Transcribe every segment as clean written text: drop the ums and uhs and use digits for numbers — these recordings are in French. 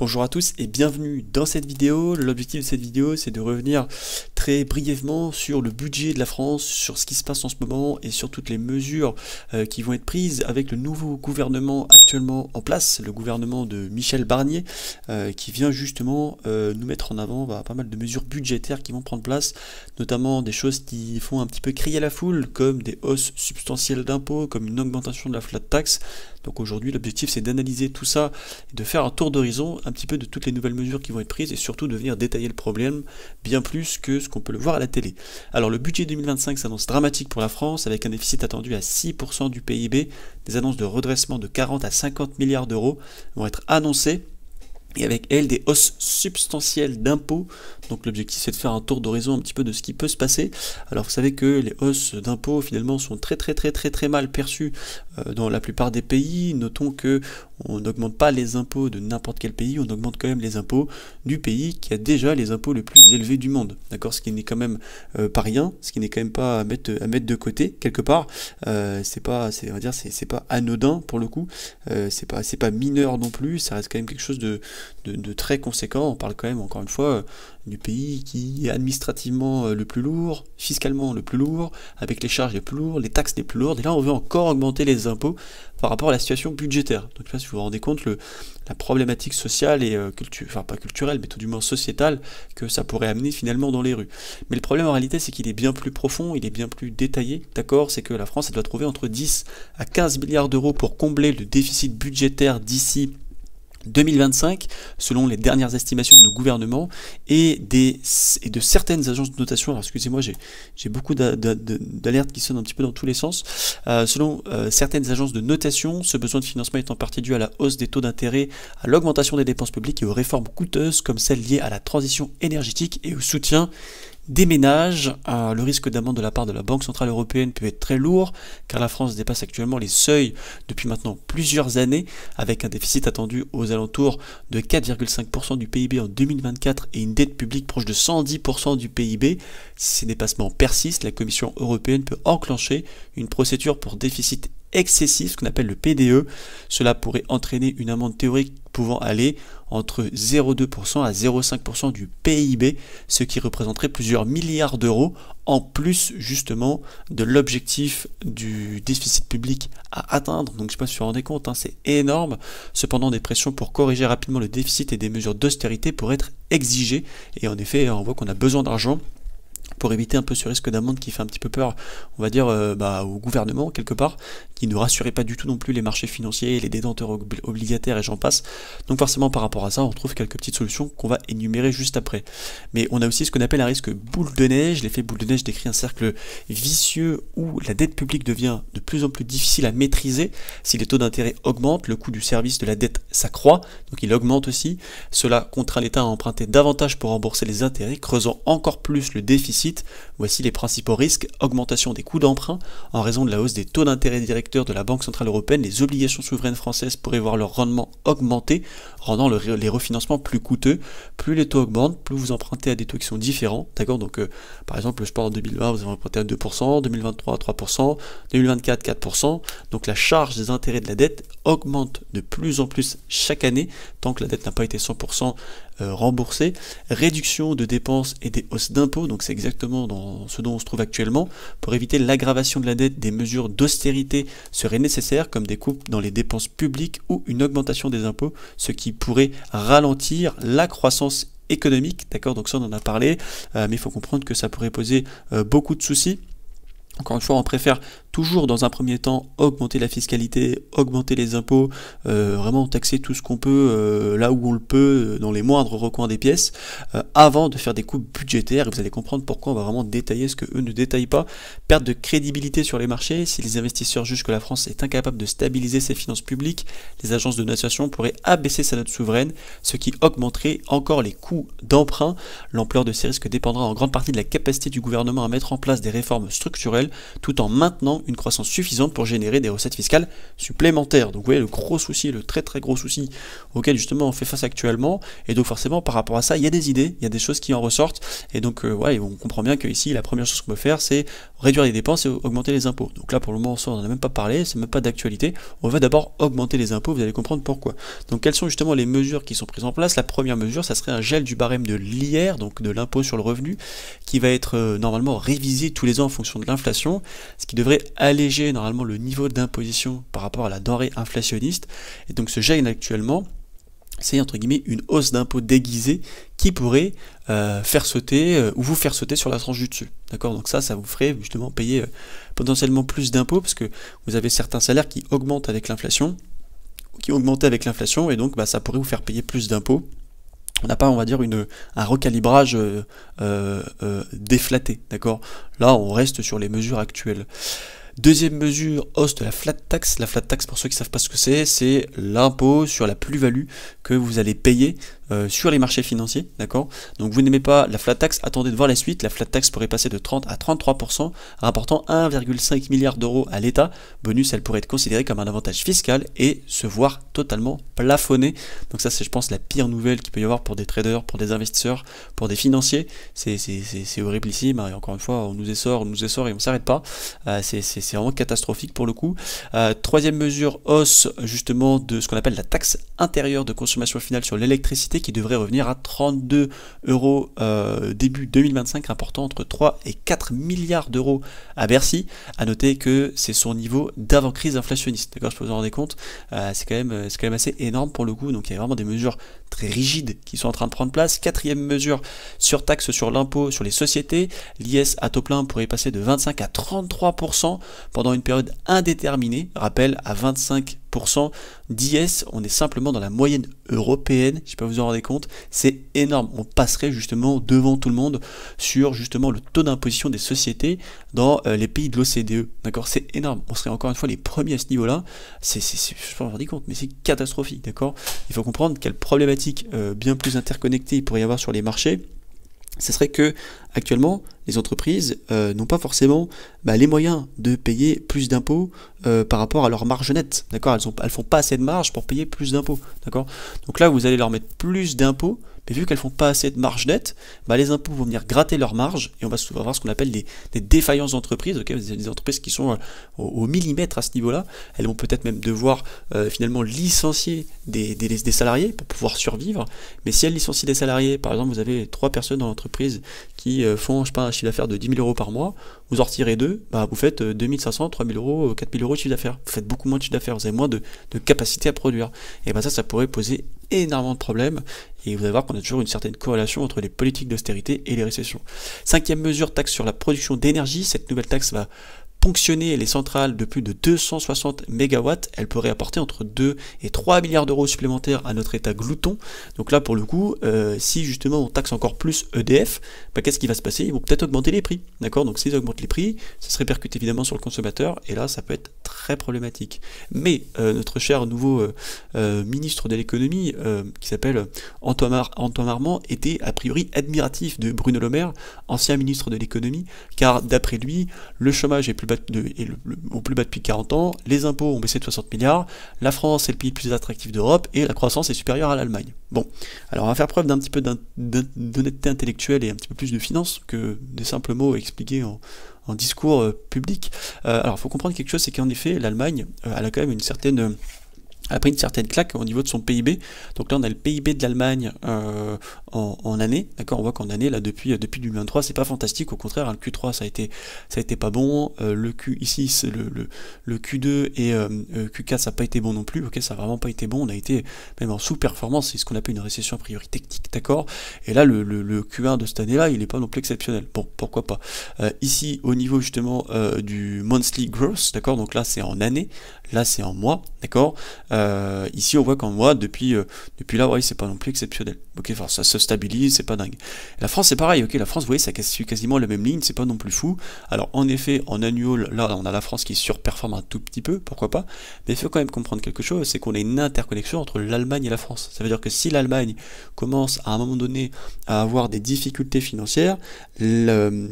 Bonjour à tous et bienvenue dans cette vidéo. L'objectif de cette vidéo, c'est de revenir très brièvement sur le budget de la France, sur ce qui se passe en ce moment et sur toutes les mesures qui vont être prises avec le nouveau gouvernement actuellement en place, le gouvernement de Michel Barnier, qui vient justement nous mettre en avant pas mal de mesures budgétaires qui vont prendre place, notamment des choses qui font un petit peu crier la foule, comme des hausses substantielles d'impôts, comme une augmentation de la flat tax. Donc aujourd'hui, l'objectif, c'est d'analyser tout ça et de faire un tour d'horizon un petit peu de toutes les nouvelles mesures qui vont être prises et surtout de venir détailler le problème bien plus que ce qu'on peut le voir à la télé. Alors le budget 2025 s'annonce dramatique pour la France avec un déficit attendu à 6% du PIB, des annonces de redressement de 40 à 50 milliards d'euros vont être annoncées. Et avec elle, des hausses substantielles d'impôts. Donc l'objectif, c'est de faire un tour d'horizon un petit peu de ce qui peut se passer. Alors vous savez que les hausses d'impôts, finalement, sont très mal perçues dans la plupart des pays. Notons que on n'augmente pas les impôts de n'importe quel pays, on augmente quand même les impôts du pays qui a déjà les impôts les plus élevés du monde. D'accord, ce qui n'est quand même pas rien, ce qui n'est quand même pas à mettre de côté quelque part. C'est pas anodin pour le coup. C'est pas mineur non plus. Ça reste quand même quelque chose de très conséquent. On parle quand même encore une fois du pays qui est administrativement le plus lourd, fiscalement le plus lourd, avec les charges les plus lourdes, les taxes les plus lourdes, et là on veut encore augmenter les impôts par rapport à la situation budgétaire. Donc je sais pas si vous vous rendez compte la problématique sociale et pas culturelle, mais tout du moins sociétale, que ça pourrait amener finalement dans les rues. Mais le problème en réalité, c'est qu'il est bien plus profond, il est bien plus détaillé, d'accord? C'est que la France, elle doit trouver entre 10 à 15 milliards d'euros pour combler le déficit budgétaire d'ici 2025, selon les dernières estimations de nos gouvernements et de certaines agences de notation. Alors excusez-moi, j'ai beaucoup d'alertes qui sonnent un petit peu dans tous les sens. Selon certaines agences de notation, ce besoin de financement est en partie dû à la hausse des taux d'intérêt, à l'augmentation des dépenses publiques et aux réformes coûteuses comme celles liées à la transition énergétique et au soutien des ménages. Le risque d'amende de la part de la Banque Centrale Européenne peut être très lourd, car la France dépasse actuellement les seuils depuis maintenant plusieurs années, avec un déficit attendu aux alentours de 4,5% du PIB en 2024 et une dette publique proche de 110% du PIB. Si ces dépassements persistent, la Commission européenne peut enclencher une procédure pour déficit excessif, ce qu'on appelle le PDE. Cela pourrait entraîner une amende théorique pouvant aller entre 0,2% à 0,5% du PIB, ce qui représenterait plusieurs milliards d'euros, en plus justement de l'objectif du déficit public à atteindre. Donc je ne sais pas si vous vous rendez compte, c'est énorme. Cependant, des pressions pour corriger rapidement le déficit et des mesures d'austérité pourraient être exigées. Et en effet, on voit qu'on a besoin d'argent pour éviter un peu ce risque d'amende qui fait un petit peu peur, on va dire, au gouvernement, quelque part, qui ne rassurait pas du tout non plus les marchés financiers, les détenteurs obligataires et j'en passe. Donc forcément, par rapport à ça, on trouve quelques petites solutions qu'on va énumérer juste après. Mais on a aussi ce qu'on appelle un risque boule de neige. L'effet boule de neige décrit un cercle vicieux où la dette publique devient de plus en plus difficile à maîtriser. Si les taux d'intérêt augmentent, le coût du service de la dette s'accroît, donc il augmente aussi. Cela contraint l'État à emprunter davantage pour rembourser les intérêts, creusant encore plus le déficit. Voici les principaux risques: augmentation des coûts d'emprunt en raison de la hausse des taux d'intérêt directeurs de la Banque Centrale Européenne. Les obligations souveraines françaises pourraient voir leur rendement augmenter, rendant les refinancements plus coûteux. Plus les taux augmentent, plus vous empruntez à des taux qui sont différents, d'accord? Donc par exemple, je parle en 2020, vous avez emprunté à 2%, 2023 à 3%, 2024 4%. Donc la charge des intérêts de la dette augmente de plus en plus chaque année, tant que la dette n'a pas été 100% remboursée. Réduction de dépenses et des hausses d'impôts, donc c'est exactement dans ce dont on se trouve actuellement. Pour éviter l'aggravation de la dette, des mesures d'austérité seraient nécessaires, comme des coupes dans les dépenses publiques ou une augmentation des impôts, ce qui pourrait ralentir la croissance économique, d'accord? Donc ça on en a parlé, mais il faut comprendre que ça pourrait poser beaucoup de soucis. Encore une fois, on préfère toujours dans un premier temps augmenter la fiscalité, augmenter les impôts, vraiment taxer tout ce qu'on peut là où on le peut, dans les moindres recoins des pièces, avant de faire des coupes budgétaires. Et vous allez comprendre pourquoi on va vraiment détailler ce que eux ne détaillent pas. Perte de crédibilité sur les marchés. Si les investisseurs jugent que la France est incapable de stabiliser ses finances publiques, les agences de notation pourraient abaisser sa note souveraine, ce qui augmenterait encore les coûts d'emprunt. L'ampleur de ces risques dépendra en grande partie de la capacité du gouvernement à mettre en place des réformes structurelles, tout en maintenant forcément une croissance suffisante pour générer des recettes fiscales supplémentaires. Donc vous voyez le gros souci, le très très gros souci auquel justement on fait face actuellement, et donc forcément par rapport à ça, il y a des idées, il y a des choses qui en ressortent, et donc ouais, on comprend bien que ici la première chose qu'on peut faire, c'est réduire les dépenses et augmenter les impôts. Donc là pour le moment ça on n'en a même pas parlé, c'est même pas d'actualité, on va d'abord augmenter les impôts, vous allez comprendre pourquoi. Donc quelles sont justement les mesures qui sont prises en place? La première mesure, ça serait un gel du barème de l'IR, donc de l'impôt sur le revenu, qui va être normalement révisé tous les ans en fonction de l'inflation, ce qui devrait alléger normalement le niveau d'imposition par rapport à la denrée inflationniste. Et donc ce gel actuellement, c'est entre guillemets une hausse d'impôt déguisée qui pourrait faire sauter ou vous faire sauter sur la tranche du dessus. D'accord? Donc ça vous ferait justement payer potentiellement plus d'impôts parce que vous avez certains salaires qui augmentent avec l'inflation, et donc ça pourrait vous faire payer plus d'impôts. On n'a pas, on va dire, un recalibrage déflaté, d'accord? Là, on reste sur les mesures actuelles. Deuxième mesure, hausse de la flat tax. La flat tax, pour ceux qui ne savent pas ce que c'est l'impôt sur la plus-value que vous allez payer sur les marchés financiers, d'accord? Donc vous n'aimez pas la flat tax, attendez de voir la suite. La flat tax pourrait passer de 30 à 33%, rapportant 1,5 milliard d'euros à l'État. Bonus, elle pourrait être considérée comme un avantage fiscal et se voir totalement plafonnée. Donc ça, c'est, je pense, la pire nouvelle qu'il peut y avoir pour des traders, pour des investisseurs, pour des financiers. C'est horriblissime, hein. Et encore une fois, on nous essore et on ne s'arrête pas. C'est vraiment catastrophique pour le coup. Troisième mesure, hausse justement de ce qu'on appelle la taxe intérieure de consommation finale sur l'électricité qui devrait revenir à 32 euros début 2025, rapportant entre 3 et 4 milliards d'euros à Bercy. À noter que c'est son niveau d'avant-crise inflationniste. D'accord, je peux vous en rendre compte, c'est quand même assez énorme pour le coup. Donc il y a vraiment des mesures très rigides qui sont en train de prendre place. Quatrième mesure, surtaxe sur l'impôt sur les sociétés. L'IS à taux plein pourrait passer de 25 à 33% pendant une période indéterminée. Rappel, à 25% d'IS, on est simplement dans la moyenne européenne, je ne sais pas vous en rendre compte, c'est énorme. On passerait justement devant tout le monde sur justement le taux d'imposition des sociétés dans les pays de l'OCDE. D'accord, c'est énorme. On serait encore une fois les premiers à ce niveau-là. Je ne sais pas vous rendre compte, mais c'est catastrophique. D'accord, il faut comprendre quelle problématique bien plus interconnectée il pourrait y avoir sur les marchés. Ce serait que actuellement les entreprises n'ont pas forcément les moyens de payer plus d'impôts par rapport à leur marge nette. D'accord, elles font pas assez de marge pour payer plus d'impôts. D'accord, donc là vous allez leur mettre plus d'impôts, mais vu qu'elles font pas assez de marge nette, les impôts vont venir gratter leur marge et on va avoir ce qu'on appelle des défaillances d'entreprises. Okay, des entreprises qui sont au millimètre à ce niveau-là. Elles vont peut-être même devoir finalement licencier des salariés pour pouvoir survivre. Mais si elles licencient des salariés, par exemple, vous avez 3 personnes dans l'entreprise qui font, je sais pas, un chiffre d'affaires de 10 000 euros par mois, vous en retirez 2, vous faites 2 500, 3 000 euros, 4 000 euros de chiffre d'affaires. Vous faites beaucoup moins de chiffre d'affaires, vous avez moins de capacité à produire. Et ça pourrait poser énormément de problèmes. Et vous allez voir qu'on a toujours une certaine corrélation entre les politiques d'austérité et les récessions. Cinquième mesure, taxe sur la production d'énergie. Cette nouvelle taxe va ponctionner les centrales de plus de 260 MW, elle pourrait apporter entre 2 et 3 milliards d'euros supplémentaires à notre état glouton. Donc là pour le coup, si justement on taxe encore plus EDF, qu'est-ce qui va se passer? Ils vont peut-être augmenter les prix, d'accord? Donc s'ils augmentent les prix, ça se répercute évidemment sur le consommateur, et là ça peut être très problématique. Mais notre cher nouveau ministre de l'économie, qui s'appelle Antoine Armand, était a priori admiratif de Bruno Le Maire, ancien ministre de l'économie, car d'après lui, le chômage est au plus bas depuis 40 ans, les impôts ont baissé de 60 milliards, la France est le pays le plus attractif d'Europe, et la croissance est supérieure à l'Allemagne. Bon, alors on va faire preuve d'un petit peu d'honnêteté intellectuelle et un petit peu plus de finance que des simples mots expliqués en discours public. Alors il faut comprendre quelque chose, c'est qu'en effet, l'Allemagne, elle a quand même elle a pris une certaine claque au niveau de son PIB. Donc là on a le PIB de l'Allemagne en année, d'accord, on voit qu'en année là depuis 2023 c'est pas fantastique, au contraire hein, le Q3 ça a été pas bon, le Q2 et Q4 ça n'a pas été bon non plus, ok, ça a vraiment pas été bon, on a été même en sous-performance, c'est ce qu'on appelle une récession a priori technique, d'accord, et là le Q1 de cette année là il est pas non plus exceptionnel, bon pourquoi pas. Ici au niveau justement du monthly growth, d'accord, donc là c'est en année, là c'est en mois, d'accord, ici on voit qu'en mois depuis là ouais, c'est pas non plus exceptionnel, ok, enfin ça se stabilise, c'est pas dingue. La France c'est pareil, ok, la France vous voyez ça suit quasiment la même ligne, c'est pas non plus fou. Alors en effet en annual là on a la France qui surperforme un tout petit peu, pourquoi pas, mais il faut quand même comprendre quelque chose, c'est qu'on a une interconnexion entre l'Allemagne et la France. Ça veut dire que si l'Allemagne commence à un moment donné à avoir des difficultés financières, le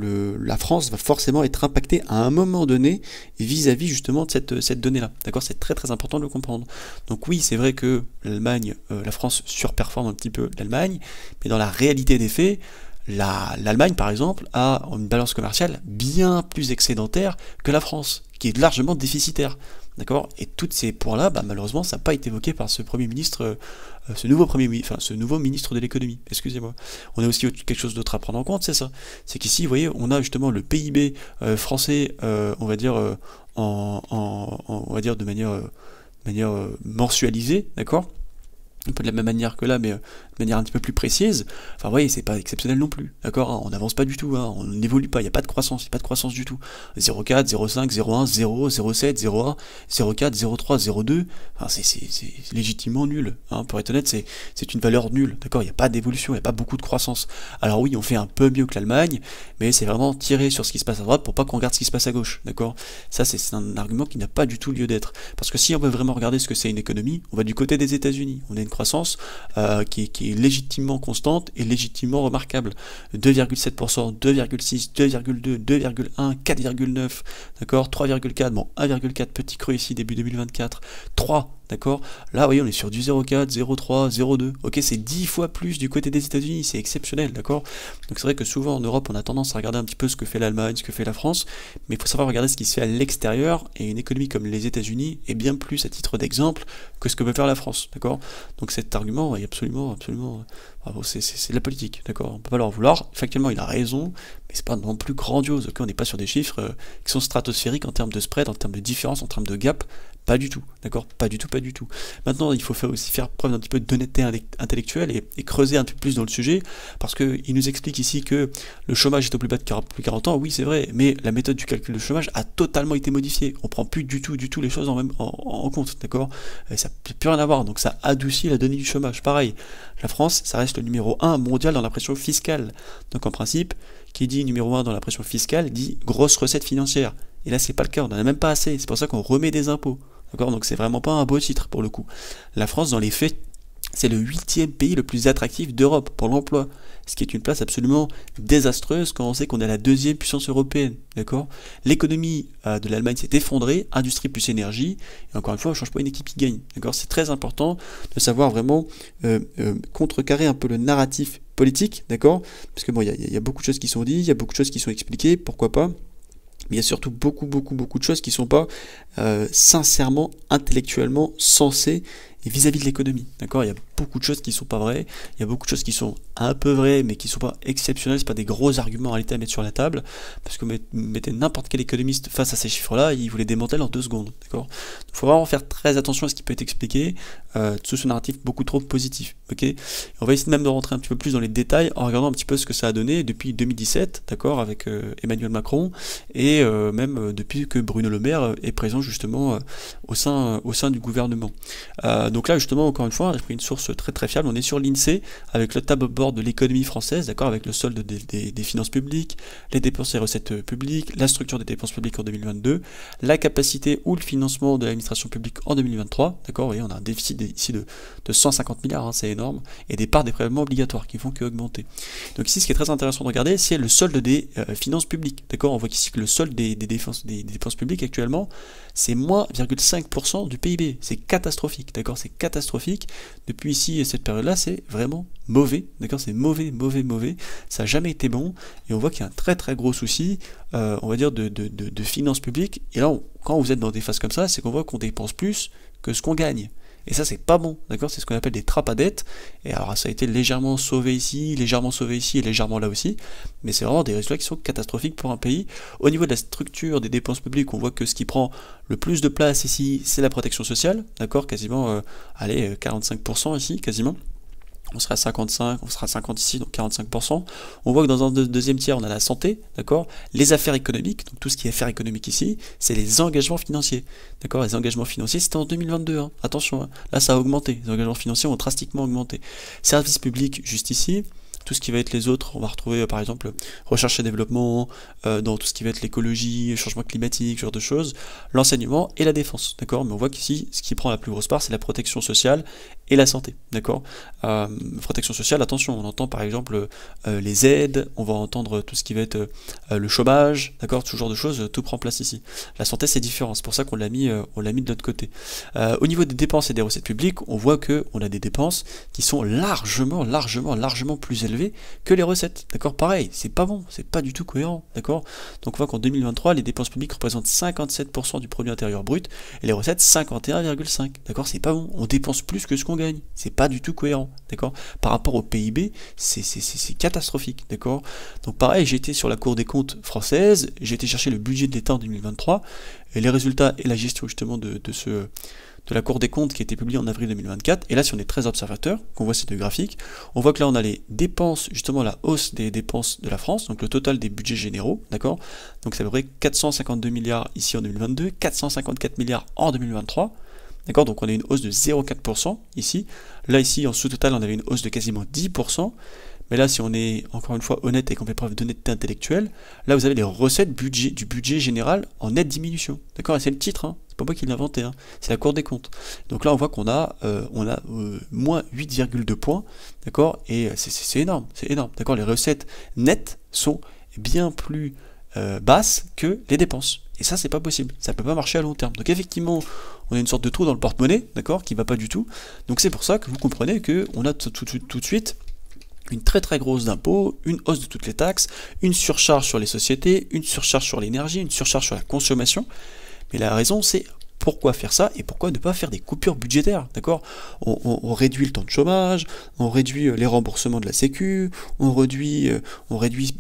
la France va forcément être impactée à un moment donné vis-à-vis justement de cette donnée-là. D'accord, c'est très très important de le comprendre. Donc oui, c'est vrai que la France surperforme un petit peu l'Allemagne, mais dans la réalité des faits, l'Allemagne, par exemple, a une balance commerciale bien plus excédentaire que la France, qui est largement déficitaire. D'accord. Et tous ces points-là, malheureusement, ça n'a pas été évoqué par ce Premier ministre, ce nouveau ministre de l'économie. Excusez-moi. On a aussi quelque chose d'autre à prendre en compte, c'est ça. C'est qu'ici, vous voyez, on a justement le PIB français, on va dire, on va dire de manière mensualisée, d'accord, un peu de la même manière que là, mais de manière un petit peu plus précise. Enfin, vous voyez, c'est pas exceptionnel non plus, d'accord, hein, on n'avance pas du tout, hein, on n'évolue pas, il n'y a pas de croissance, du tout. 0,4, 0,5, 0,1, 0, 0,7, 0,1, 0,4, 0,3, 0,2, enfin, c'est légitimement nul, hein, pour être honnête, c'est une valeur nulle, d'accord, il n'y a pas d'évolution, il n'y a pas beaucoup de croissance. Alors oui, on fait un peu mieux que l'Allemagne, mais c'est vraiment tirer sur ce qui se passe à droite pour pas qu'on regarde ce qui se passe à gauche, d'accord. Ça, c'est un argument qui n'a pas du tout lieu d'être, parce que si on veut vraiment regarder ce que c'est une économie, on va du côté des États-Unis, on a une croissance qui est légitimement constante et légitimement remarquable. 2,7%, 2,6, 2,2, 2,1, 4,9, d'accord, 3,4, bon, 1,4, petit creux ici, début 2024, 3, d'accord, là, vous voyez, on est sur du 0,4, 0,3, 0,2, ok, c'est 10 fois plus du côté des États-Unis, c'est exceptionnel, d'accord. Donc c'est vrai que souvent en Europe, on a tendance à regarder un petit peu ce que fait l'Allemagne, ce que fait la France, mais il faut savoir regarder ce qui se fait à l'extérieur, et une économie comme les États-Unis est bien plus, à titre d'exemple, que ce que peut faire la France, d'accord. Donc cet argument est absolument, bravo, c'est de la politique, d'accord, on peut pas leur vouloir, factuellement il a raison, mais c'est pas non plus grandiose, ok, on n'est pas sur des chiffres qui sont stratosphériques en termes de spread, en termes de différence, en termes de gap, pas du tout, d'accord, pas du tout. Maintenant, il faut aussi faire preuve d'un petit peu d'honnêteté intellectuelle et creuser un peu plus dans le sujet, parce qu'il nous explique ici que le chômage est au plus bas depuis 40 ans, oui c'est vrai, mais la méthode du calcul de chômage a totalement été modifiée, on prend plus du tout les choses en compte, d'accord, ça n'a plus rien à voir, donc ça adoucit la donnée du chômage. Pareil, la France, ça reste le numéro 1 mondial dans la pression fiscale, donc en principe, qui dit numéro 1 dans la pression fiscale, dit grosse recette financière, et là c'est pas le cas, on n'en a même pas assez, c'est pour ça qu'on remet des impôts. D'accord, donc c'est vraiment pas un beau titre pour le coup. La France, dans les faits, c'est le 8e pays le plus attractif d'Europe pour l'emploi, ce qui est une place absolument désastreuse quand on sait qu'on est la 2e puissance européenne, d'accord. L'économie de l'Allemagne s'est effondrée, industrie plus énergie, et encore une fois, on ne change pas une équipe qui gagne, d'accord. C'est très important de savoir vraiment contrecarrer un peu le narratif politique, d'accord, parce que bon, il y a beaucoup de choses qui sont dites, il y a beaucoup de choses qui sont expliquées, pourquoi pas. Mais il y a surtout beaucoup de choses qui ne sont pas sincèrement, intellectuellement sensées et vis-à-vis de l'économie. D'accord, il y a beaucoup de choses qui ne sont pas vraies, il y a beaucoup de choses qui sont un peu vraies, mais qui ne sont pas exceptionnelles, ce pas des gros arguments à l'état à mettre sur la table, parce que vous mettez n'importe quel économiste face à ces chiffres-là, il vous les démantèle en 2 secondes. D'accord, il faut vraiment faire très attention à ce qui peut être expliqué, sous ce narratif beaucoup trop positif. Ok, on va essayer même de rentrer un petit peu plus dans les détails en regardant un petit peu ce que ça a donné depuis 2017, d'accord, avec Emmanuel Macron, et même depuis que Bruno Le Maire est présent justement au sein du gouvernement. Donc là justement, encore une fois, j'ai pris une source très fiable, on est sur l'INSEE avec le tableau de bord de l'économie française, d'accord, avec le solde des finances publiques, les dépenses et recettes publiques, la structure des dépenses publiques en 2022, la capacité ou le financement de l'administration publique en 2023, d'accord, vous voyez, on a un déficit ici de 150 milliards, hein, c'est énorme, et des parts des prélèvements obligatoires qui font qu'augmenter. Donc ici, ce qui est très intéressant de regarder, c'est le solde des finances publiques, d'accord, on voit ici que le solde des dépenses publiques actuellement, c'est moins 0,5% du PIB, c'est catastrophique, d'accord, c'est catastrophique. Depuis ici, cette période-là, c'est vraiment mauvais, d'accord, c'est mauvais, ça n'a jamais été bon, et on voit qu'il y a un très gros souci, on va dire, de finances publiques, et là, quand vous êtes dans des phases comme ça, c'est qu'on voit qu'on dépense plus que ce qu'on gagne. Et ça, c'est pas bon, d'accord, c'est ce qu'on appelle des trappes à dette, et alors ça a été légèrement sauvé ici, et légèrement là aussi, mais c'est vraiment des résultats qui sont catastrophiques pour un pays. Au niveau de la structure des dépenses publiques, on voit que ce qui prend le plus de place ici, c'est la protection sociale, d'accord, quasiment, 45% ici, quasiment. On sera à 55, on sera à 50 ici, donc 45%. On voit que dans un deuxième tiers, on a la santé, d'accord, les affaires économiques, donc tout ce qui est affaires économiques ici, c'est les engagements financiers, d'accord, les engagements financiers, c'était en 2022, hein. Attention, hein. Là ça a augmenté, les engagements financiers ont drastiquement augmenté. Services publics, juste ici, tout ce qui va être les autres, on va retrouver par exemple recherche et développement, dans tout ce qui va être l'écologie, changement climatique, ce genre de choses, l'enseignement et la défense, d'accord. Mais on voit qu'ici, ce qui prend la plus grosse part, c'est la protection sociale et la santé, d'accord. Protection sociale, attention, on entend par exemple les aides, on va entendre tout ce qui va être le chômage, d'accord, ce genre de choses, tout prend place ici. La santé, c'est différent, c'est pour ça qu'on l'a mis de l'autre côté. Au niveau des dépenses et des recettes publiques, on voit que on a des dépenses qui sont largement plus élevées que les recettes, d'accord. Pareil, c'est pas bon, c'est pas du tout cohérent, d'accord. Donc on voit qu'en 2023, les dépenses publiques représentent 57% du produit intérieur brut et les recettes 51,5%, d'accord. C'est pas bon, on dépense plus que ce qu'on gagne, c'est pas du tout cohérent, d'accord. Par rapport au PIB, c'est catastrophique, d'accord. Donc pareil, j'ai été sur la Cour des comptes française, j'ai été chercher le budget de l'État en 2023 et les résultats et la gestion justement de la Cour des comptes qui a été publiée en avril 2024. Et là, si on est très observateur, qu'on voit ces deux graphiques, on voit que là, on a les dépenses, justement la hausse des dépenses de la France, donc le total des budgets généraux, d'accord. Donc c'est à peu près 452 milliards ici en 2022, 454 milliards en 2023. D'accord, donc on a une hausse de 0,4% ici. Là, ici, en sous-total, on avait une hausse de quasiment 10%. Mais là, si on est encore une fois honnête et qu'on fait preuve d'honnêteté intellectuelle, là, vous avez les recettes du budget général en nette diminution. D'accord, et c'est le titre, hein. C'est pas moi qui l'ai inventé, hein. C'est la Cour des comptes. Donc là, on voit qu'on a, moins 8,2 points. D'accord, et c'est énorme, c'est énorme. D'accord, les recettes nettes sont bien plus basses que les dépenses. Et ça, c'est pas possible. Ça peut pas marcher à long terme. Donc effectivement, on a une sorte de trou dans le porte-monnaie, d'accord, qui va pas du tout. Donc c'est pour ça que vous comprenez qu'on a tout de suite une très grosse d'impôts, une hausse de toutes les taxes, une surcharge sur les sociétés, une surcharge sur l'énergie, une surcharge sur la consommation. Mais la raison, c'est pourquoi faire ça et pourquoi ne pas faire des coupures budgétaires, d'accord. On réduit le temps de chômage, on réduit les remboursements de la sécu, on réduit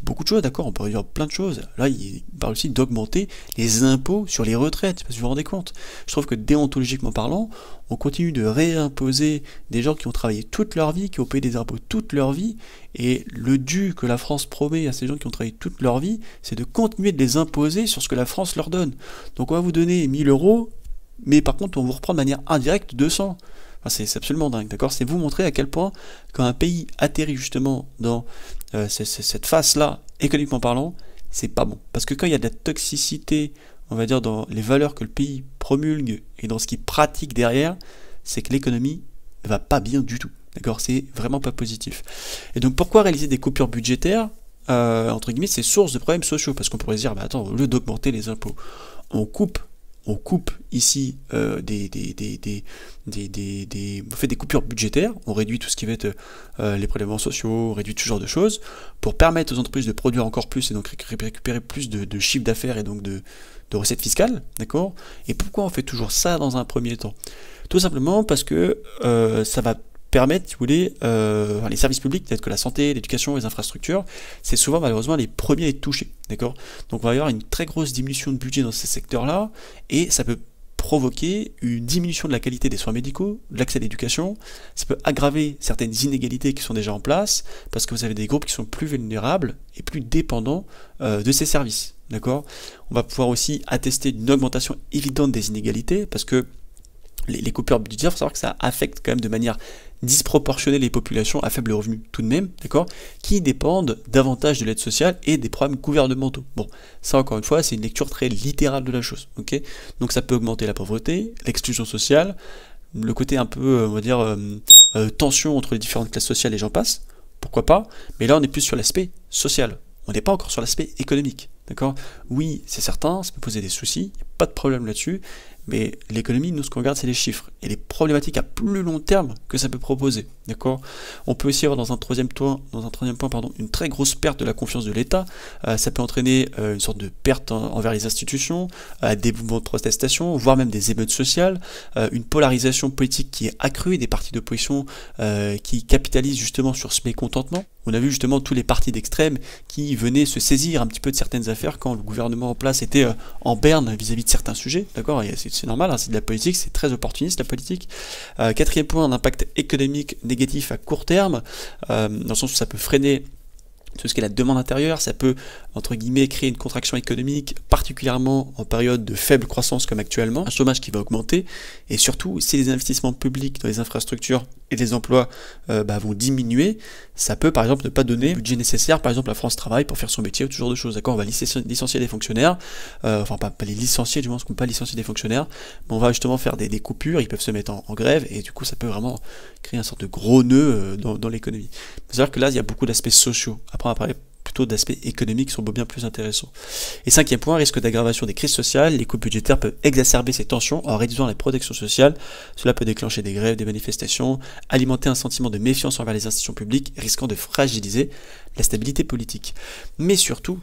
beaucoup de choses, d'accord. On peut réduire plein de choses. Là, il parle aussi d'augmenter les impôts sur les retraites, parce que vous vous rendez compte. Je trouve que déontologiquement parlant, on continue de réimposer des gens qui ont travaillé toute leur vie, qui ont payé des impôts toute leur vie, et le dû que la France promet à ces gens qui ont travaillé toute leur vie, c'est de continuer de les imposer sur ce que la France leur donne. Donc on va vous donner 1000 euros, mais par contre on vous reprend de manière indirecte 200. Enfin, c'est absolument dingue, d'accord. C'est vous montrer à quel point, quand un pays atterrit justement dans cette phase-là, économiquement parlant, c'est pas bon. Parce que quand il y a de la toxicité, on va dire, dans les valeurs que le pays promulgue et dans ce qu'il pratique derrière, c'est que l'économie ne va pas bien du tout. D'accord, c'est vraiment pas positif. Et donc pourquoi réaliser des coupures budgétaires, entre guillemets, c'est source de problèmes sociaux? Parce qu'on pourrait se dire, bah attends, au lieu d'augmenter les impôts, on coupe ici on fait des coupures budgétaires, on réduit tout ce qui va être les prélèvements sociaux, on réduit tout ce genre de choses, pour permettre aux entreprises de produire encore plus et donc récupérer plus de chiffre d'affaires et donc de recettes fiscales, d'accord. Et pourquoi on fait toujours ça dans un premier temps? Tout simplement parce que ça va permettre, si vous voulez, les services publics, tels que la santé, l'éducation, les infrastructures, c'est souvent malheureusement les premiers à être touchés, d'accord. Donc on va y avoir une très grosse diminution de budget dans ces secteurs-là, et ça peut provoquer une diminution de la qualité des soins médicaux, de l'accès à l'éducation, ça peut aggraver certaines inégalités qui sont déjà en place, parce que vous avez des groupes qui sont plus vulnérables et plus dépendants de ces services, d'accord. On va pouvoir aussi attester d'une augmentation évidente des inégalités, parce que les coupures budgétaires, il faut savoir que ça affecte quand même de manière disproportionnée les populations à faible revenu tout de même, d'accord, qui dépendent davantage de l'aide sociale et des programmes gouvernementaux. Bon, ça encore une fois, c'est une lecture très littérale de la chose, ok. Donc ça peut augmenter la pauvreté, l'exclusion sociale, le côté un peu, on va dire, tension entre les différentes classes sociales et j'en passe, pourquoi pas, mais là on est plus sur l'aspect social, on n'est pas encore sur l'aspect économique, d'accord. Oui, c'est certain, ça peut poser des soucis, pas de problème là-dessus, mais l'économie, nous, ce qu'on regarde, c'est les chiffres et les problématiques à plus long terme que ça peut proposer, d'accord. On peut aussi avoir dans un troisième point, une très grosse perte de la confiance de l'État. Ça peut entraîner une sorte de perte envers les institutions, des mouvements de protestation, voire même des émeutes sociales, une polarisation politique qui est accrue, des partis d'opposition qui capitalisent justement sur ce mécontentement. On a vu justement tous les partis d'extrême qui venaient se saisir un petit peu de certaines affaires quand le gouvernement en place était en berne vis-à-vis de certains sujets, d'accord. C'est normal, hein, c'est de la politique, c'est très opportuniste la politique. Quatrième point, un impact économique négatif à court terme, dans le sens où ça peut freiner tout ce qui est la demande intérieure, ça peut, entre guillemets, créer une contraction économique, particulièrement en période de faible croissance comme actuellement, un chômage qui va augmenter, et surtout, si les investissements publics dans les infrastructures et les emplois vont diminuer, ça peut par exemple ne pas donner le budget nécessaire, par exemple à France Travail pour faire son métier ou ce genre de choses, d'accord. On va licencier des fonctionnaires, enfin pas les licencier du moins, parce qu'on ne peut pas licencier des fonctionnaires, mais on va justement faire des coupures, ils peuvent se mettre en grève, et du coup ça peut vraiment créer un sorte de gros nœud dans l'économie. Il faut savoir que là il y a beaucoup d'aspects sociaux, après on va parler plutôt d'aspects économiques qui sont bien plus intéressants. Et cinquième point, risque d'aggravation des crises sociales. Les coupes budgétaires peuvent exacerber ces tensions en réduisant la protection sociale. Cela peut déclencher des grèves, des manifestations, alimenter un sentiment de méfiance envers les institutions publiques, risquant de fragiliser la stabilité politique. Mais surtout,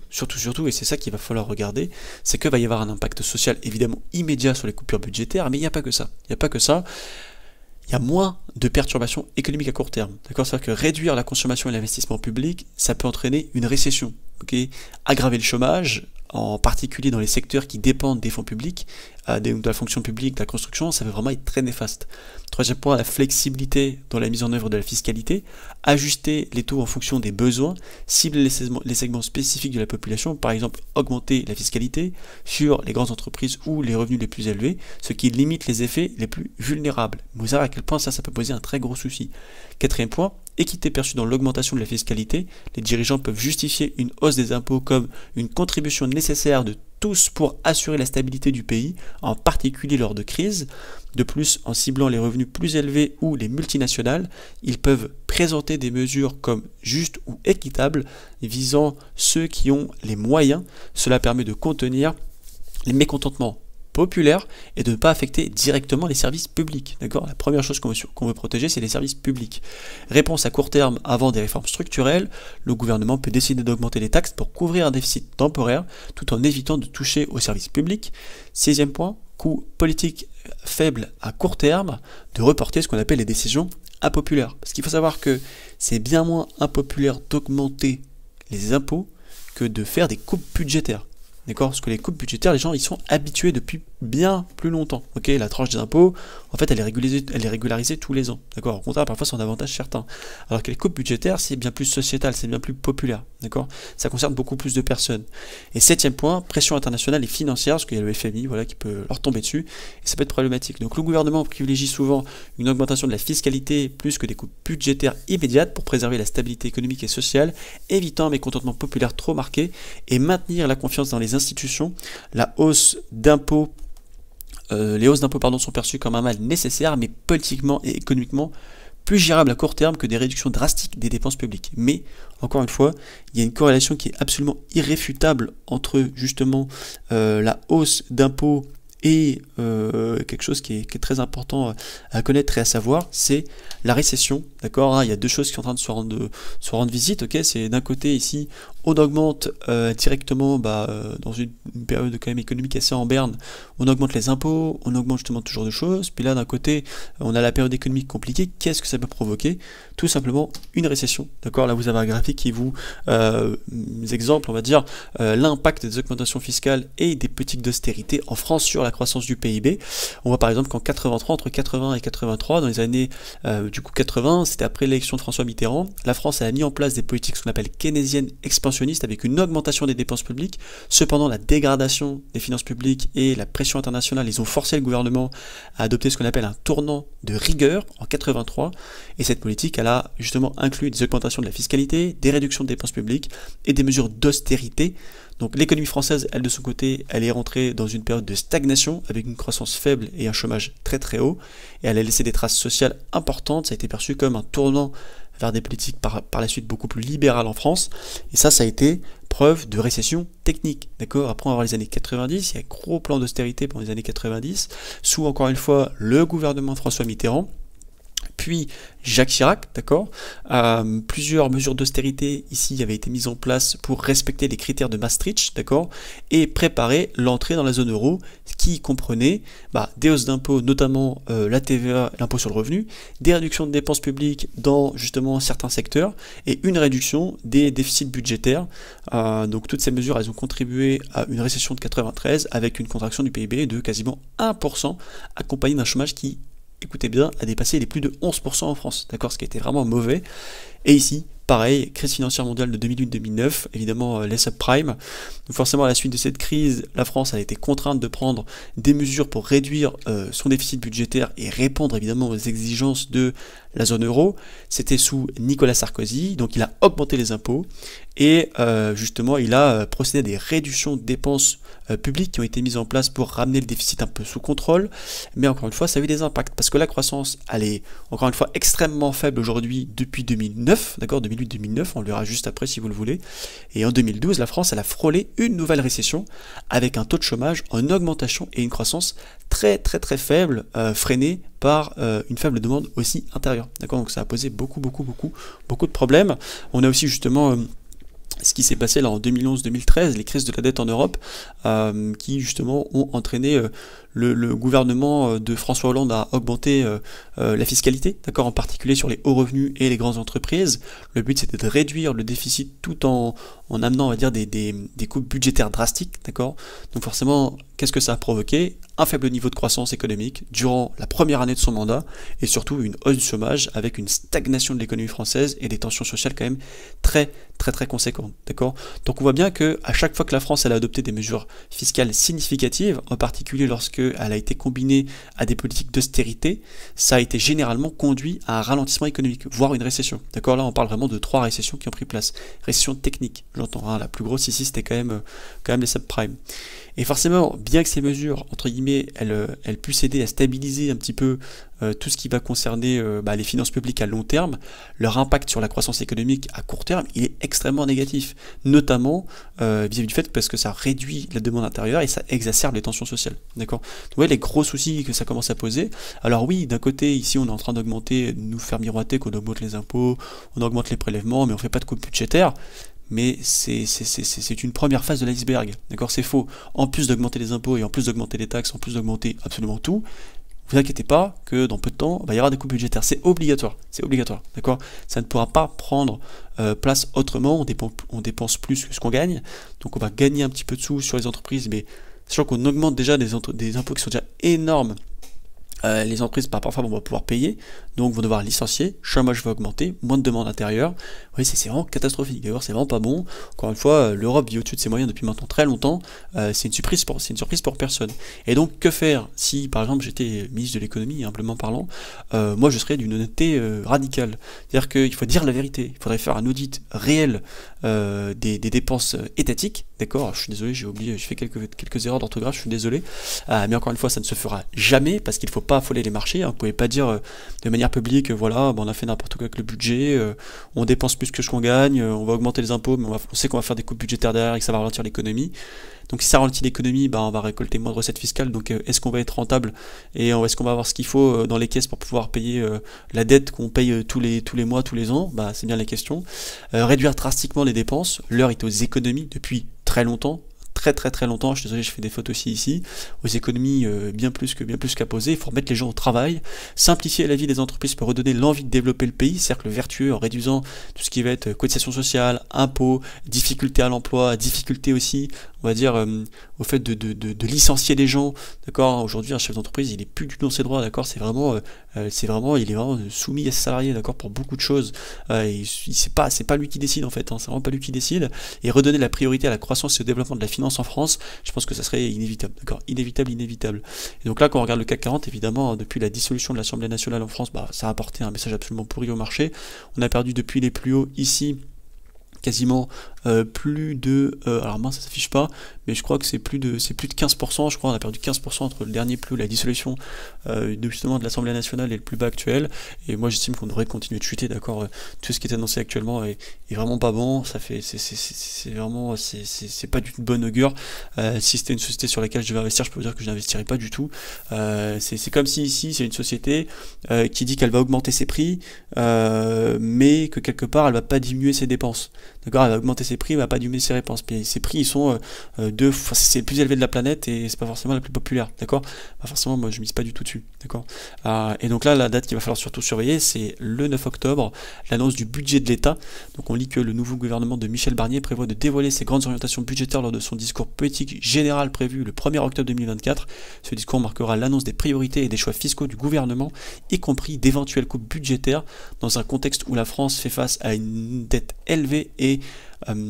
et c'est ça qu'il va falloir regarder, c'est qu'il va y avoir un impact social évidemment immédiat sur les coupures budgétaires, mais il n'y a pas que ça. Il y a moins de perturbations économiques à court terme. D'accord, c'est-à-dire que réduire la consommation et l'investissement public, ça peut entraîner une récession. Okay, aggraver le chômage, en particulier dans les secteurs qui dépendent des fonds publics, de la fonction publique, de la construction, ça va vraiment être très néfaste. Troisième point, la flexibilité dans la mise en œuvre de la fiscalité, ajuster les taux en fonction des besoins, cibler les segments spécifiques de la population, par exemple augmenter la fiscalité sur les grandes entreprises ou les revenus les plus élevés, ce qui limite les effets les plus vulnérables. Vous savez à quel point ça peut poser un très gros souci. Quatrième point, équité perçue dans l'augmentation de la fiscalité, les dirigeants peuvent justifier une hausse des impôts comme une contribution nécessaire de tous pour assurer la stabilité du pays, en particulier lors de crises. De plus, en ciblant les revenus plus élevés ou les multinationales, ils peuvent présenter des mesures comme justes ou équitables visant ceux qui ont les moyens. Cela permet de contenir les mécontentements populaire et de ne pas affecter directement les services publics. D'accord ? La première chose qu'on veut protéger, c'est les services publics. Réponse à court terme avant des réformes structurelles, le gouvernement peut décider d'augmenter les taxes pour couvrir un déficit temporaire tout en évitant de toucher aux services publics. Sixième point, coût politique faible à court terme, de reporter ce qu'on appelle les décisions impopulaires. Parce qu'il faut savoir que c'est bien moins impopulaire d'augmenter les impôts que de faire des coupes budgétaires. D'accord ? Parce que les coupes budgétaires, les gens ils sont habitués depuis bien plus longtemps. Ok, la tranche des impôts, en fait, elle est régularisée tous les ans. D'accord ? Au contraire, parfois, c'est un avantage certain. Alors que les coupes budgétaires, c'est bien plus sociétal, c'est bien plus populaire. D'accord ? Ça concerne beaucoup plus de personnes. Et septième point, pression internationale et financière, parce qu'il y a le FMI, voilà, qui peut leur tomber dessus, et ça peut être problématique. Donc le gouvernement privilégie souvent une augmentation de la fiscalité plus que des coupes budgétaires immédiates pour préserver la stabilité économique et sociale, évitant un mécontentement populaire trop marqué et maintenir la confiance dans les institutions. La hausse d'impôts les hausses d'impôts sont perçues comme un mal nécessaire, mais politiquement et économiquement plus gérable à court terme que des réductions drastiques des dépenses publiques. Mais, encore une fois, il y a une corrélation qui est absolument irréfutable entre justement la hausse d'impôts et quelque chose qui est très important à connaître et à savoir, c'est la récession. D'accord, hein, il y a deux choses qui sont en train de se rendre visite. Ok, c'est d'un côté ici, on augmente directement dans une période quand même économique assez en berne, on augmente les impôts, on augmente justement ce genre de choses. Puis là, d'un côté, on a la période économique compliquée. Qu'est-ce que ça peut provoquer ? Tout simplement une récession. D'accord, là vous avez un graphique qui vous exemple, on va dire, l'impact des augmentations fiscales et des politiques d'austérité en France sur la croissance du PIB. On voit par exemple qu'en 83, entre 80 et 83, dans les années 80, c'était après l'élection de François Mitterrand, la France a mis en place des politiques ce qu'on appelle keynésiennes expansionnistes avec une augmentation des dépenses publiques. Cependant, la dégradation des finances publiques et la pression internationale, ils ont forcé le gouvernement à adopter ce qu'on appelle un tournant de rigueur en 83. Et cette politique, elle a justement inclus des augmentations de la fiscalité, des réductions de dépenses publiques et des mesures d'austérité. Donc l'économie française, elle de son côté, elle est rentrée dans une période de stagnation avec une croissance faible et un chômage très très haut. Et elle a laissé des traces sociales importantes. Ça a été perçu comme un tournant vers des politiques par la suite beaucoup plus libérales en France. Et ça a été preuve de récession technique. D'accord ? Après, on va voir les années 90. Il y a un gros plan d'austérité pendant les années 90, sous encore une fois le gouvernement de François Mitterrand. Puis Jacques Chirac, d'accord, plusieurs mesures d'austérité ici avaient été mises en place pour respecter les critères de Maastricht, d'accord, et préparer l'entrée dans la zone euro, qui comprenait des hausses d'impôts, notamment la TVA, l'impôt sur le revenu, des réductions de dépenses publiques dans justement certains secteurs, et une réduction des déficits budgétaires. Donc toutes ces mesures, elles ont contribué à une récession de 93 avec une contraction du PIB de quasiment 1%, accompagnée d'un chômage qui, écoutez bien, a dépassé les plus de 11% en France, d'accord, ce qui était vraiment mauvais. Et ici, pareil, crise financière mondiale de 2008-2009, évidemment les subprimes. Donc forcément à la suite de cette crise, la France a été contrainte de prendre des mesures pour réduire son déficit budgétaire et répondre évidemment aux exigences de la zone euro. C'était sous Nicolas Sarkozy, donc il a augmenté les impôts et justement il a procédé à des réductions de dépenses publiques qui ont été mises en place pour ramener le déficit un peu sous contrôle, mais encore une fois ça a eu des impacts parce que la croissance elle est encore une fois extrêmement faible aujourd'hui depuis 2009, d'accord, 2008-2009, on le verra juste après si vous le voulez, et en 2012 la France elle a frôlé une nouvelle récession avec un taux de chômage en augmentation et une croissance très faible, freinée par une faible demande aussi intérieure, d'accord, donc ça a posé beaucoup de problèmes. On a aussi justement ce qui s'est passé là en 2011-2013, les crises de la dette en Europe, qui justement ont entraîné le gouvernement de François Hollande à augmenter la fiscalité, d'accord, en particulier sur les hauts revenus et les grandes entreprises. Le but c'était de réduire le déficit tout en amenant, on va dire, des coupes budgétaires drastiques, d'accord. Donc forcément, qu'est-ce que ça a provoqué? Un faible niveau de croissance économique durant la première année de son mandat et surtout une hausse du chômage avec une stagnation de l'économie française et des tensions sociales quand même très conséquentes, d'accord. Donc on voit bien que à chaque fois que la France elle a adopté des mesures fiscales significatives, en particulier lorsque elle a été combinée à des politiques d'austérité, ça a été généralement conduit à un ralentissement économique, voire une récession, d'accord. Là on parle vraiment de 3 récessions qui ont pris place. Récession technique, j'entends, hein, la plus grosse ici c'était quand même les subprimes. Et forcément, bien que ces mesures, entre guillemets, elles puissent aider à stabiliser un petit peu tout ce qui va concerner les finances publiques à long terme, leur impact sur la croissance économique à court terme, il est extrêmement négatif, notamment vis-à-vis du fait parce que ça réduit la demande intérieure et ça exacerbe les tensions sociales, d'accord. Donc ouais, les gros soucis que ça commence à poser. Alors oui, d'un côté, ici, on est en train d'augmenter, de nous faire miroiter qu'on augmente les impôts, on augmente les prélèvements, mais on fait pas de coupe budgétaire. Mais c'est une première phase de l'iceberg, d'accord, c'est faux. En plus d'augmenter les impôts et en plus d'augmenter les taxes, en plus d'augmenter absolument tout, vous inquiétez pas que dans peu de temps, il y aura des coupes budgétaires, c'est obligatoire, d'accord. Ça ne pourra pas prendre place autrement, on dépense plus que ce qu'on gagne, donc on va gagner un petit peu de sous sur les entreprises, mais sachant qu'on augmente déjà des impôts qui sont déjà énormes. Les entreprises parfois vont pouvoir payer, donc vont devoir licencier, chômage va augmenter, moins de demande intérieure. Oui, c'est vraiment catastrophique, d'ailleurs c'est vraiment pas bon. Encore une fois, l'Europe vit au-dessus de ses moyens depuis maintenant très longtemps, c'est une surprise pour personne. Et donc que faire si par exemple j'étais ministre de l'économie, humblement parlant, moi je serais d'une honnêteté radicale. C'est-à-dire qu'il faut dire la vérité, il faudrait faire un audit réel des dépenses étatiques, d'accord, je suis désolé, j'ai oublié, j'ai fait quelques erreurs d'orthographe, je suis désolé, mais encore une fois ça ne se fera jamais parce qu'il faut pas affoler les marchés, hein. Vous pouvez pas dire de manière publique, voilà, on a fait n'importe quoi avec le budget, on dépense plus que ce qu'on gagne, on va augmenter les impôts, mais on sait qu'on va faire des coupes budgétaires derrière et que ça va ralentir l'économie. Donc si ça ralentit l'économie, on va récolter moins de recettes fiscales, donc est-ce qu'on va être rentable et est-ce qu'on va avoir ce qu'il faut dans les caisses pour pouvoir payer la dette qu'on paye tous les mois, tous les ans, c'est bien la question. Réduire drastiquement les dépenses, l'heure est aux économies depuis très longtemps, très longtemps, je suis désolé, je fais des fautes aussi ici, aux économies bien plus qu'à poser, il faut remettre les gens au travail, simplifier la vie des entreprises pour redonner l'envie de développer le pays, cercle vertueux en réduisant tout ce qui va être cotisation sociale, impôts, difficultés à l'emploi, difficultés aussi, on va dire, au fait de licencier les gens, d'accord. Aujourd'hui un chef d'entreprise il est plus du tout dans ses droits, d'accord, il est vraiment soumis à ses salariés, d'accord, pour beaucoup de choses, c'est pas lui qui décide en fait, hein, c'est vraiment pas lui qui décide, et redonner la priorité à la croissance et au développement de la finance en France, je pense que ça serait inévitable, d'accord, inévitable. Et donc là quand on regarde le CAC 40, évidemment, depuis la dissolution de l'Assemblée nationale en France, ça a apporté un message absolument pourri au marché, on a perdu depuis les plus hauts ici, quasiment plus de alors moi ça s'affiche pas, mais je crois que c'est plus de 15%, je crois on a perdu 15% entre le dernier plus haut, la dissolution justement de l'Assemblée nationale et le plus bas actuel, et moi j'estime qu'on devrait continuer de chuter, d'accord. Tout ce qui est annoncé actuellement est vraiment pas bon, ça fait c'est vraiment c'est pas du tout de bonne augure. Si c'était une société sur laquelle je devais investir, je peux vous dire que je n'investirais pas du tout. C'est comme si ici c'est une société qui dit qu'elle va augmenter ses prix, mais que quelque part elle va pas diminuer ses dépenses, d'accord, elle va augmenter ses ces prix va pas du ses réponses. Mais ces prix, ils sont c'est le plus élevé de la planète et c'est pas forcément la plus populaire, d'accord? Forcément, moi je mise pas du tout dessus, d'accord? Et donc là, la date qu'il va falloir surtout surveiller, c'est le 9 octobre, l'annonce du budget de l'État. Donc on lit que le nouveau gouvernement de Michel Barnier prévoit de dévoiler ses grandes orientations budgétaires lors de son discours politique général prévu le 1er octobre 2024. Ce discours marquera l'annonce des priorités et des choix fiscaux du gouvernement, y compris d'éventuelles coupes budgétaires, dans un contexte où la France fait face à une dette élevée et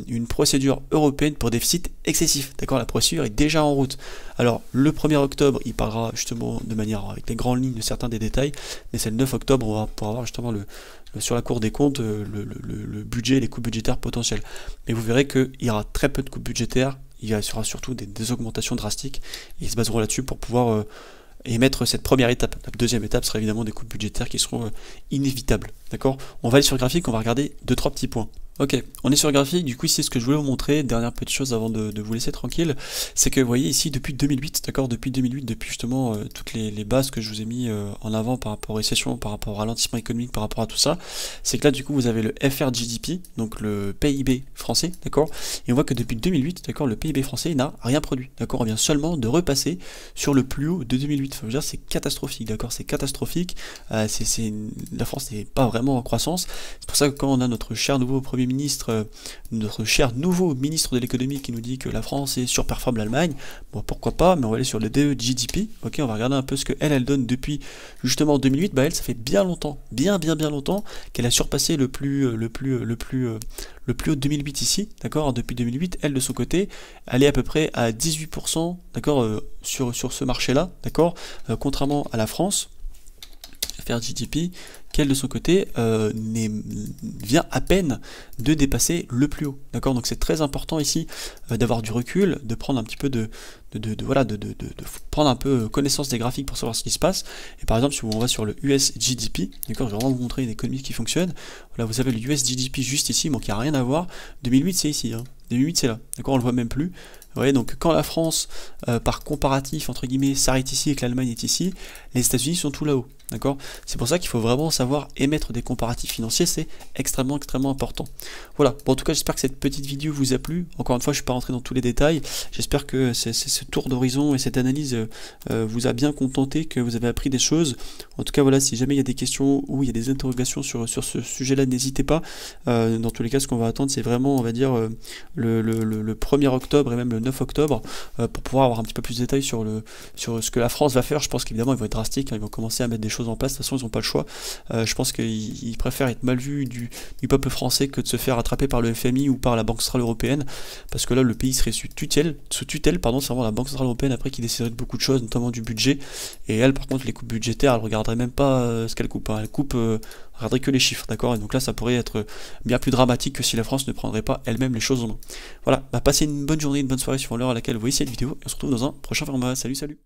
une procédure européenne pour déficit excessif. D'accord, la procédure est déjà en route. Alors, le 1er octobre, il parlera justement de manière avec les grandes lignes de certains des détails, mais c'est le 9 octobre, on va pouvoir avoir justement sur la Cour des comptes le budget, les coupes budgétaires potentielles. Mais vous verrez qu'il y aura très peu de coupes budgétaires, il y aura surtout des augmentations drastiques, et ils se baseront là-dessus pour pouvoir émettre cette première étape. La deuxième étape sera évidemment des coupes budgétaires qui seront inévitables. D'accord? On va aller sur le graphique, on va regarder 2-3 petits points. Ok, on est sur le graphique, du coup ici ce que je voulais vous montrer, dernière petite chose avant de vous laisser tranquille, c'est que vous voyez ici depuis 2008, d'accord, depuis justement toutes les bases que je vous ai mis en avant par rapport aux récessions, par rapport au ralentissement économique, par rapport à tout ça, c'est que là du coup vous avez le FRGDP, donc le PIB français, d'accord, et on voit que depuis 2008, d'accord, le PIB français n'a rien produit, d'accord, on vient seulement de repasser sur le plus haut de 2008, enfin, je veux dire c'est catastrophique, d'accord, c'est catastrophique, la France n'est pas vraiment en croissance, c'est pour ça que quand on a notre cher nouveau Premier ministre, notre cher nouveau ministre de l'économie qui nous dit que la France est surperforme l'Allemagne, bon pourquoi pas, mais on va aller sur le DE/GDP, ok, on va regarder un peu ce que elle donne depuis justement 2008, bah elle ça fait bien longtemps, bien longtemps qu'elle a surpassé le plus haut de 2008 ici, d'accord, depuis 2008, elle de son côté, elle est à peu près à 18%, d'accord, sur ce marché-là, d'accord, contrairement à la France, faire GDP, qu'elle de son côté vient à peine de dépasser le plus haut. D'accord, donc c'est très important ici d'avoir du recul, de prendre un petit peu de prendre un peu connaissance des graphiques pour savoir ce qui se passe. Et par exemple, si on va sur le US GDP, d'accord, je vais vraiment vous montrer une économie qui fonctionne. Voilà, vous avez le US GDP juste ici, donc il n'y a rien à voir. 2008 c'est ici, hein. 2008 c'est là, d'accord, on le voit même plus. Vous voyez, donc quand la France, par comparatif, entre guillemets, s'arrête ici et que l'Allemagne est ici, les États-Unis sont tout là-haut. D'accord, c'est pour ça qu'il faut vraiment savoir émettre des comparatifs financiers, c'est extrêmement important. Voilà, bon, en tout cas j'espère que cette petite vidéo vous a plu. Encore une fois, je ne suis pas rentré dans tous les détails, j'espère que ce tour d'horizon et cette analyse vous a bien contenté, que vous avez appris des choses. En tout cas voilà, si jamais il y a des questions ou il y a des interrogations sur ce sujet-là, n'hésitez pas. Dans tous les cas, ce qu'on va attendre, c'est vraiment, on va dire, le 1er octobre et même le 9 octobre, pour pouvoir avoir un petit peu plus de détails sur ce que la France va faire. Je pense qu'évidemment, ils vont être drastiques, hein, ils vont commencer à mettre des choses en place, de toute façon ils n'ont pas le choix. Je pense qu'ils préfèrent être mal vus du peuple français que de se faire attraper par le FMI ou par la Banque Centrale Européenne, parce que là le pays serait sous tutelle, c'est vraiment la Banque Centrale Européenne après qui déciderait de beaucoup de choses, notamment du budget, et elle par contre les coupes budgétaires, elle regarderait même pas ce qu'elle coupe, hein. Elle coupe, regarderait que les chiffres, d'accord, et donc là ça pourrait être bien plus dramatique que si la France ne prendrait pas elle-même les choses en main. Voilà, passez une bonne journée, une bonne soirée suivant l'heure à laquelle vous voyez cette vidéo, et on se retrouve dans un prochain format. Salut